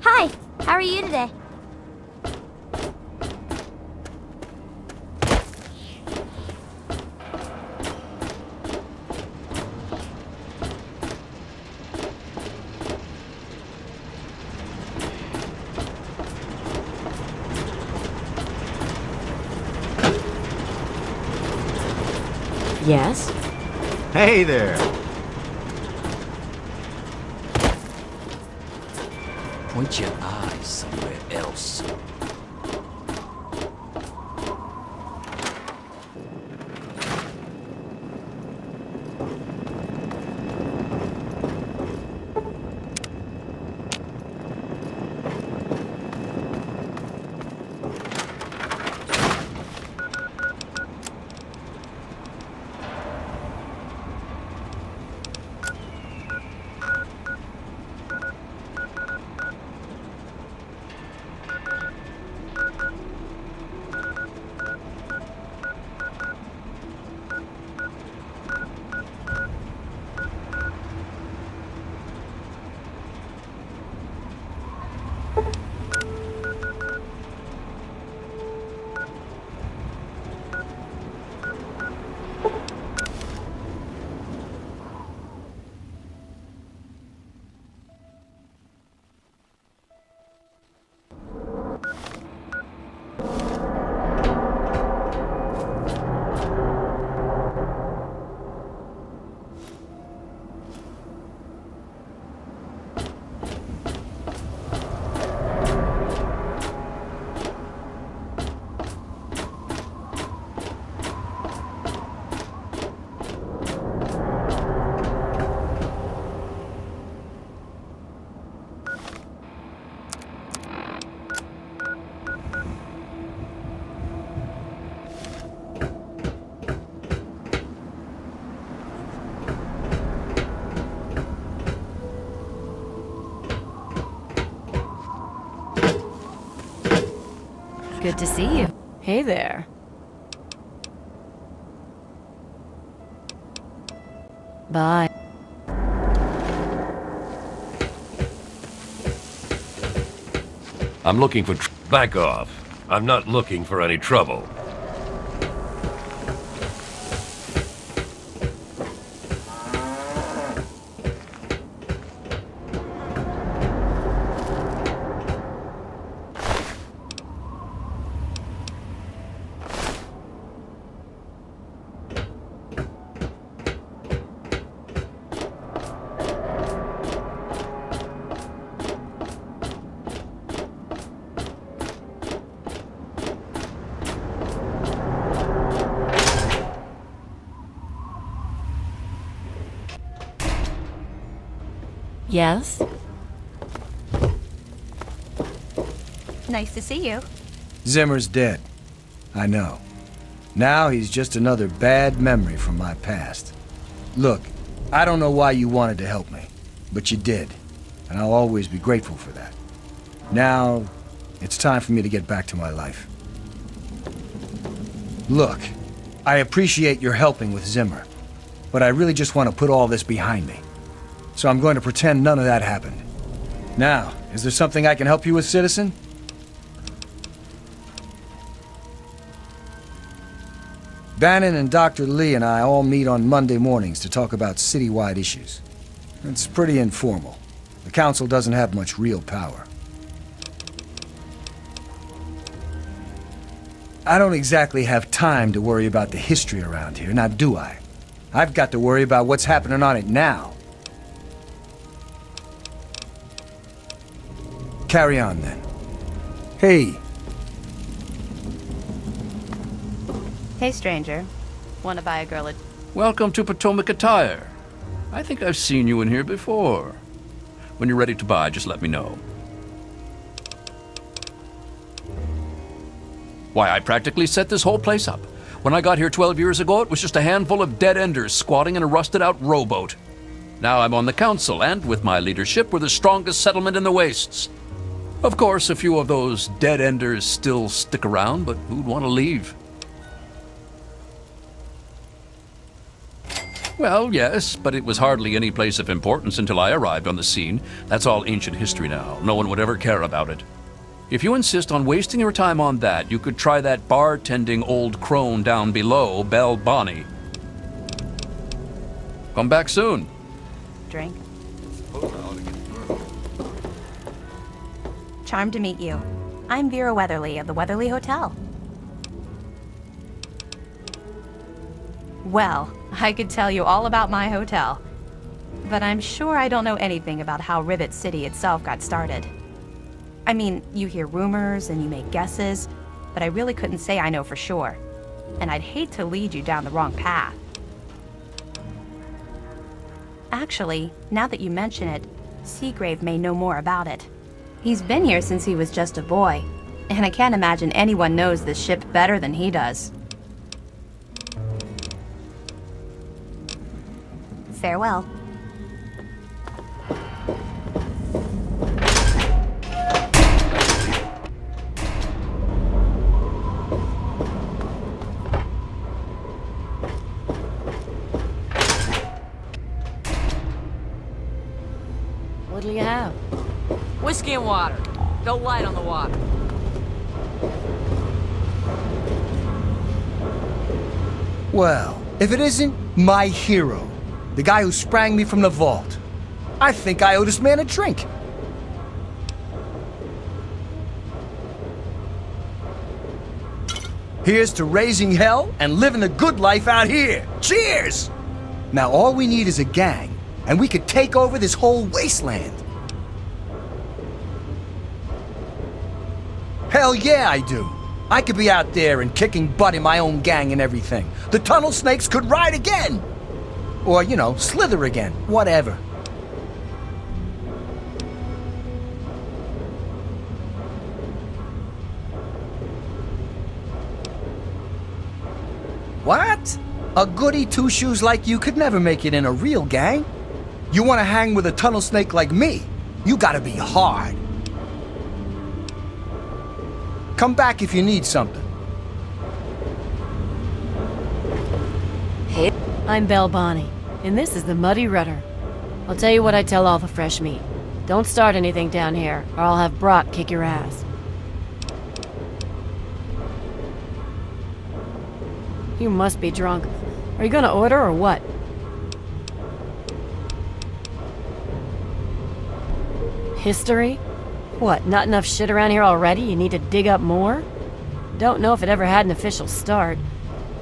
Hi, how are you today? Yes? Hey there! Point your eyes somewhere else. Good to see you. Hey there. Bye. I'm looking for back off. I'm not looking for any trouble. Yes? Nice to see you. Zimmer's dead. I know. Now he's just another bad memory from my past. Look, I don't know why you wanted to help me, but you did, and I'll always be grateful for that. Now, it's time for me to get back to my life. Look, I appreciate your helping with Zimmer, but I really just want to put all this behind me. So I'm going to pretend none of that happened. Now, is there something I can help you with, citizen? Bannon and Dr. Lee and I all meet on Monday mornings to talk about citywide issues. It's pretty informal. The council doesn't have much real power. I don't exactly have time to worry about the history around here, now do I? I've got to worry about what's happening on it now. Carry on, then. Hey. Hey, stranger. Want to buy a girl a... Welcome to Potomac Attire. I think I've seen you in here before. When you're ready to buy, just let me know. Why, I practically set this whole place up. When I got here 12 years ago, it was just a handful of dead-enders squatting in a rusted-out rowboat. Now I'm on the council, and with my leadership, we're the strongest settlement in the Wastes. Of course, a few of those dead-enders still stick around, but who'd want to leave? Well, yes, but it was hardly any place of importance until I arrived on the scene. That's all ancient history now. No one would ever care about it. If you insist on wasting your time on that, you could try that bartending old crone down below, Belle Bonnie. Come back soon. Drink. Charmed to meet you. I'm Vera Weatherly of the Weatherly Hotel. Well, I could tell you all about my hotel, but I'm sure I don't know anything about how Rivet City itself got started. I mean, you hear rumors and you make guesses, but I really couldn't say I know for sure, and I'd hate to lead you down the wrong path. Actually, now that you mention it, Seagrave may know more about it. He's been here since he was just a boy, and I can't imagine anyone knows this ship better than he does. Farewell. What'll you have? Whiskey and water. Go light on the water. Well, if it isn't my hero, the guy who sprang me from the vault, I think I owe this man a drink. Here's to raising hell and living the good life out here. Cheers! Now all we need is a gang, and we could take over this whole wasteland. Hell yeah, I do. I could be out there and kicking butt in my own gang and everything. The tunnel snakes could ride again. Or, you know, slither again. Whatever. What? A goody two-shoes like you could never make it in a real gang. You want to hang with a tunnel snake like me? You gotta be hard. Come back if you need something. Hey, I'm Belle Bonnie, and this is the Muddy Rudder. I'll tell you what I tell all the fresh meat. Don't start anything down here, or I'll have Brock kick your ass. You must be drunk. Are you gonna order or what? History? What, not enough shit around here already? You need to dig up more? Don't know if it ever had an official start.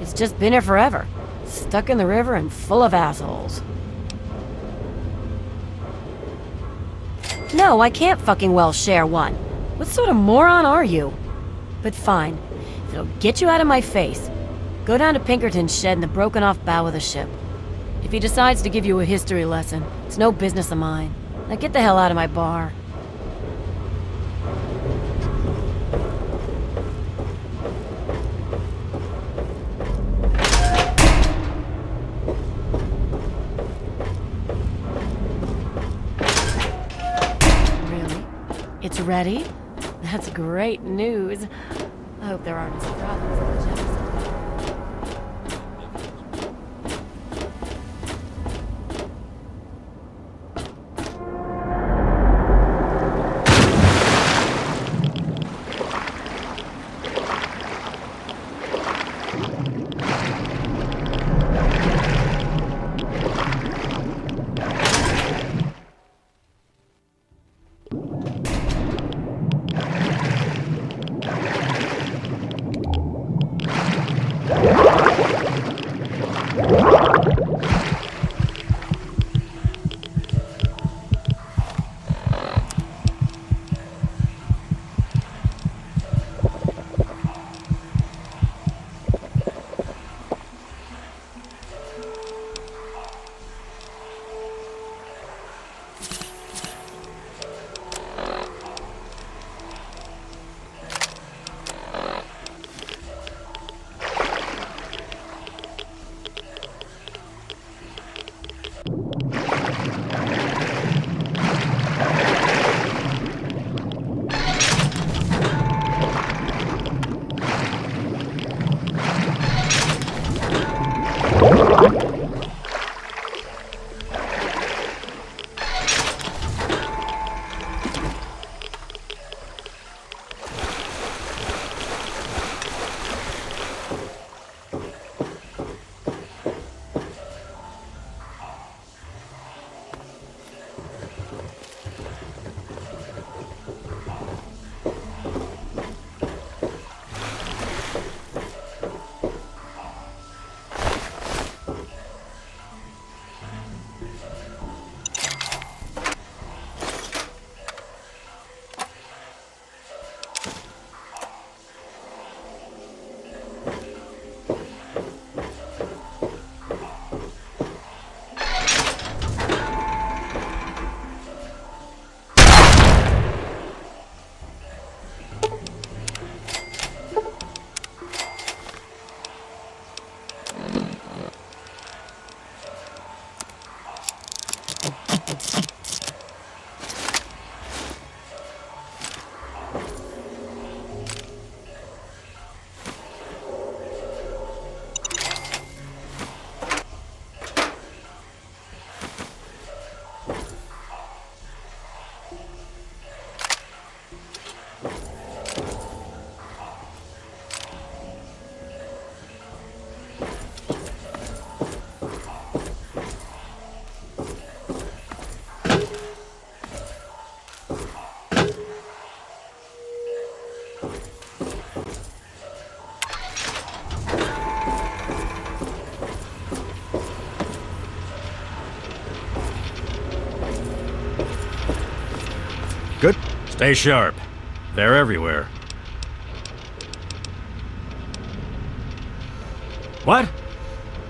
It's just been here forever. Stuck in the river and full of assholes. No, I can't fucking well share one. What sort of moron are you? But fine. If it'll get you out of my face, go down to Pinkerton's shed in the broken-off bow of the ship. If he decides to give you a history lesson, it's no business of mine. Now get the hell out of my bar. Really? It's ready? That's great news. I hope there aren't any problems with the Genesis. Good. Stay sharp. They're everywhere. What?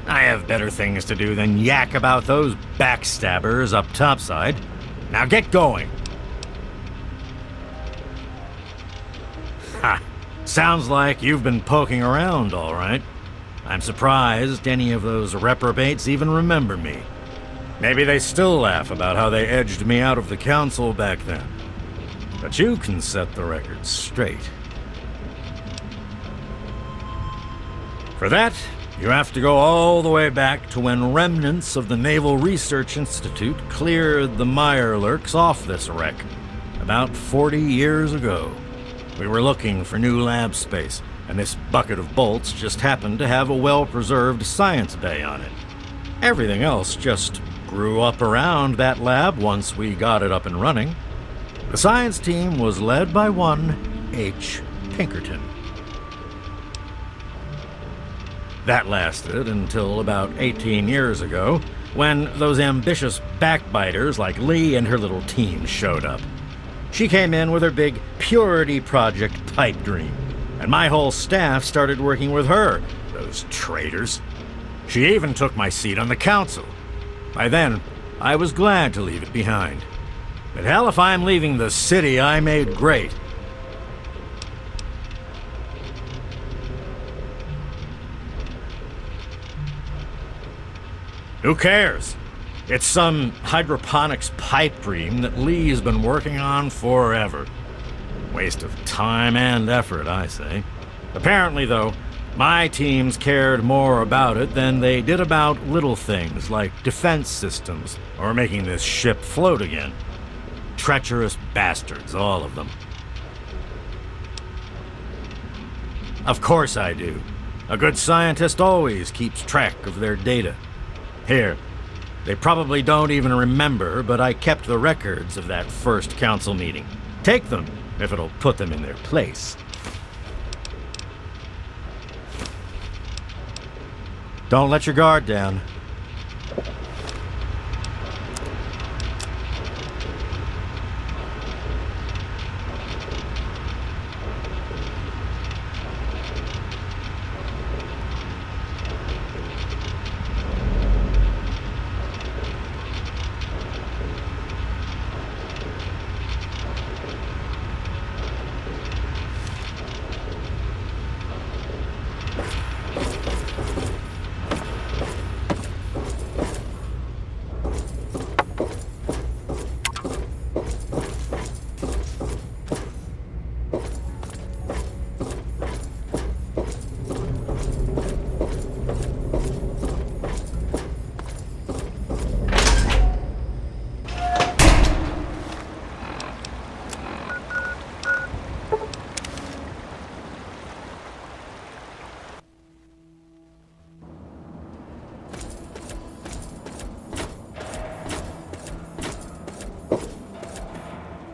I have better things to do than yak about those backstabbers up topside. Now get going. Ha! Sounds like you've been poking around, all right. I'm surprised any of those reprobates even remember me. Maybe they still laugh about how they edged me out of the council back then. But you can set the record straight. For that, you have to go all the way back to when remnants of the Naval Research Institute cleared the Mirelurks off this wreck, about 40 years ago. We were looking for new lab space, and this bucket of bolts just happened to have a well-preserved science bay on it. Everything else just grew up around that lab once we got it up and running. The science team was led by one H. Pinkerton. That lasted until about 18 years ago, when those ambitious backbiters like Lee and her little team showed up. She came in with her big Purity Project pipe dream, and my whole staff started working with her, those traitors. She even took my seat on the council. By then, I was glad to leave it behind. But hell if I'm leaving the city I made great. Who cares? It's some hydroponics pipe dream that Lee's been working on forever. Waste of time and effort, I say. Apparently, though, my teams cared more about it than they did about little things like defense systems or making this ship float again. Treacherous bastards, all of them. Of course I do. A good scientist always keeps track of their data. Here, they probably don't even remember, but I kept the records of that first council meeting. Take them, if it'll put them in their place. Don't let your guard down.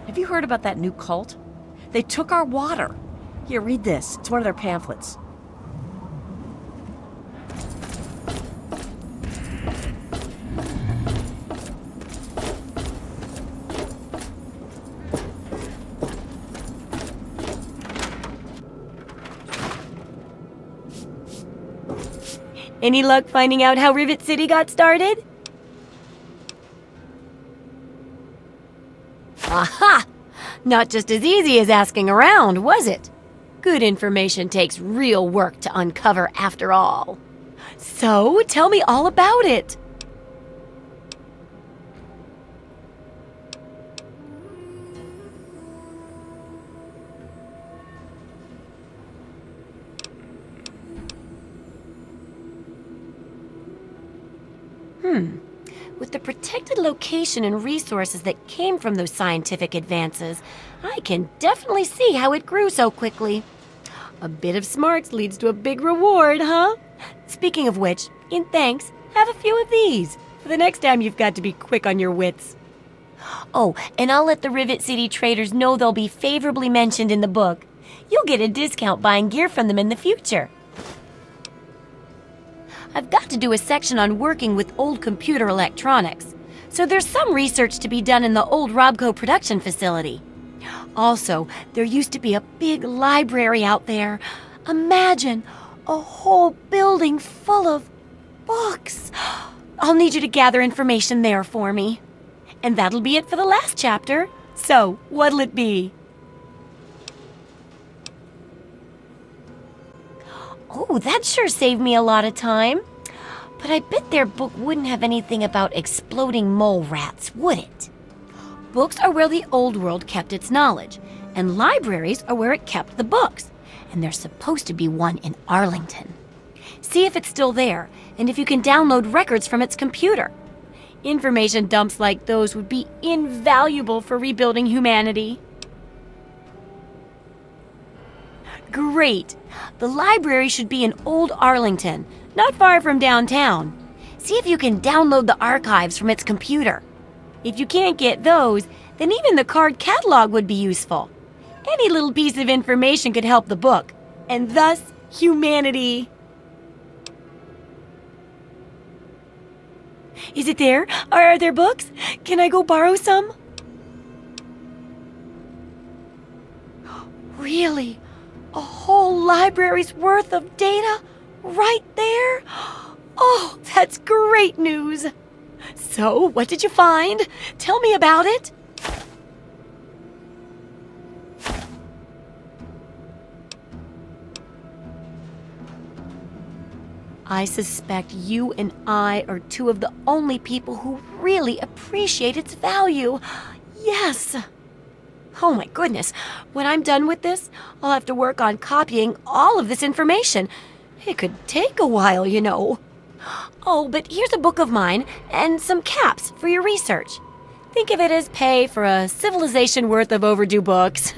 Have you heard about that new cult? They took our water. Here, read this. It's one of their pamphlets. Any luck finding out how Rivet City got started? Aha! Not just as easy as asking around, was it? Good information takes real work to uncover after all. So, tell me all about it. With the protected location and resources that came from those scientific advances, I can definitely see how it grew so quickly. A bit of smarts leads to a big reward, huh? Speaking of which, in thanks, have a few of these for the next time you've got to be quick on your wits. Oh, and I'll let the Rivet City traders know they'll be favorably mentioned in the book. You'll get a discount buying gear from them in the future. I've got to do a section on working with old computer electronics, so there's some research to be done in the old Robco production facility. Also, there used to be a big library out there. Imagine a whole building full of books. I'll need you to gather information there for me. And that'll be it for the last chapter. So, what'll it be? Oh, that sure saved me a lot of time. But I bet their book wouldn't have anything about exploding mole rats, would it? Books are where the old world kept its knowledge, and libraries are where it kept the books. And there's supposed to be one in Arlington. See if it's still there, and if you can download records from its computer. Information dumps like those would be invaluable for rebuilding humanity. Great! The library should be in Old Arlington, not far from downtown. See if you can download the archives from its computer. If you can't get those, then even the card catalog would be useful. Any little piece of information could help the book, and thus humanity. Is it there? Are there books? Can I go borrow some? Really? A whole library's worth of data? Right there? Oh, that's great news. So, what did you find? Tell me about it. I suspect you and I are two of the only people who really appreciate its value. Yes. Oh my goodness. When I'm done with this, I'll have to work on copying all of this information. It could take a while, you know. Oh, but here's a book of mine and some caps for your research. Think of it as pay for a civilization worth of overdue books.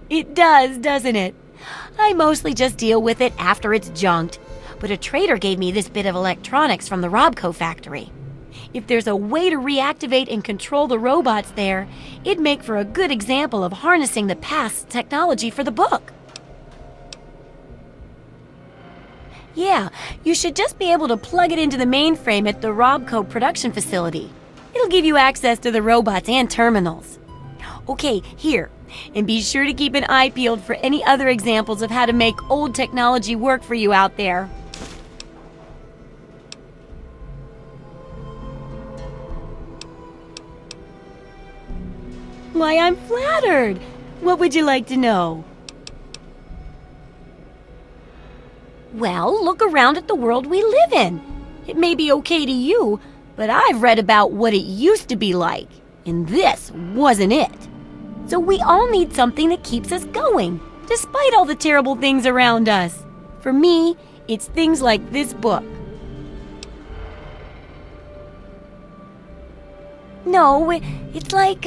It does, doesn't it? I mostly just deal with it after it's junked, but a trader gave me this bit of electronics from the Robco factory. If there's a way to reactivate and control the robots there, it'd make for a good example of harnessing the past's technology for the book. Yeah, you should just be able to plug it into the mainframe at the Robco production facility. It'll give you access to the robots and terminals. Okay, here. And be sure to keep an eye peeled for any other examples of how to make old technology work for you out there. Why, I'm flattered. What would you like to know? Well, look around at the world we live in. It may be okay to you, but I've read about what it used to be like, and this wasn't it. So we all need something that keeps us going, despite all the terrible things around us. For me, it's things like this book. No, it's like...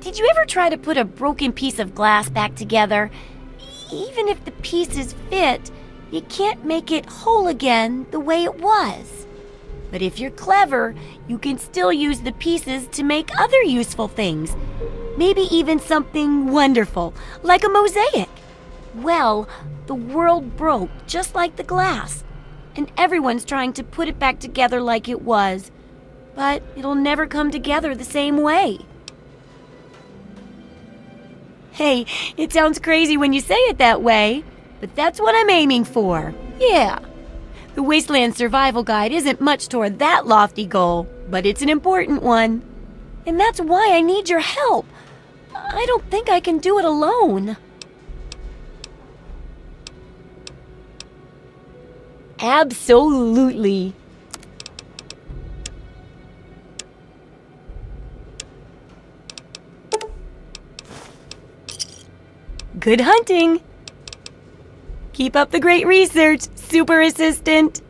did you ever try to put a broken piece of glass back together? Even if the pieces fit, you can't make it whole again the way it was. But if you're clever, you can still use the pieces to make other useful things. Maybe even something wonderful, like a mosaic. Well, the world broke just like the glass, and everyone's trying to put it back together like it was. But it'll never come together the same way. Hey, it sounds crazy when you say it that way, but that's what I'm aiming for. Yeah. The Wasteland Survival Guide isn't much toward that lofty goal, but it's an important one. And that's why I need your help. I don't think I can do it alone. Absolutely. Good hunting. Keep up the great research, Super Assistant.